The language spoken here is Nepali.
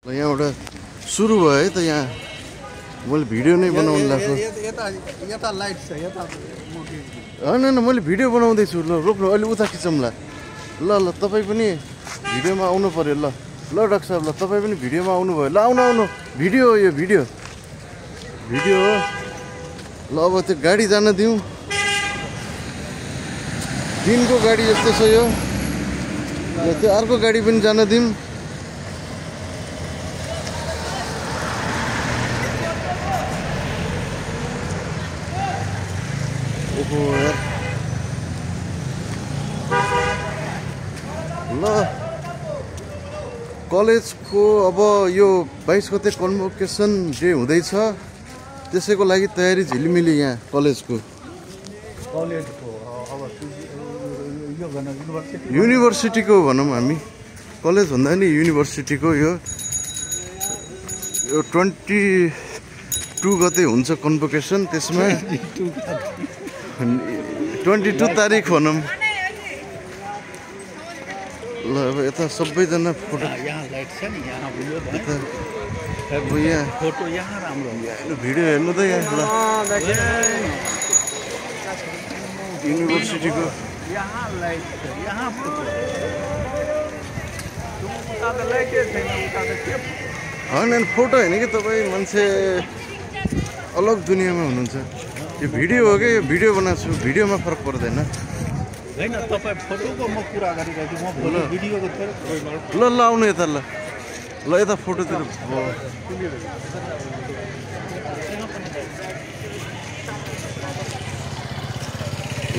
यहाँबाट सुरु भयो है त यहाँ मैले भिडियो नै बनाउनु लाग्छ होइन मैले भिडियो बनाउँदैछु ल रोक्नु अहिले उता खिचौँला ल ल तपाईँ पनि भिडियोमा आउनु पर्यो ल ल डाक्टर साहब ल तपाईँ पनि भिडियोमा आउनुभयो ल आउनु आउनु भिडियो हो यो भिडियो भिडियो हो ल अब त्यो गाडी जान दिउँ दिनको गाडी जस्तो छ यो त्यो अर्को गाडी पनि जान दिउँ ओहो यार ल कलेजको अब यो 22 गते कन्भोकेसन डे हुँदैछ त्यसैको लागि तयारी झिलिमिली यहाँ कलेजको युनिभर्सिटीको भनौँ हामी कलेज भन्दा नि युनिभर्सिटीको यो 22 गते हुन्छ कन्भोकेसन त्यसमा 22 तारिक भनौँ ल अब यता सबैजना फोटो भिडियो हेर्नु त यहाँ ल युनिभर्सिटीको होइन फोटो होइन कि तपाईँ मान्छे अलग दुनियाँमा हुनुहुन्छ यो भिडियो हो कि यो भिडियो बनाएको छु भिडियोमा फरक पर्दैन हैन तपाईं फोटोको म कुरा गरिरहेको छु म भिडियोको ल ल आउनु यता ल ल यता फोटोतिर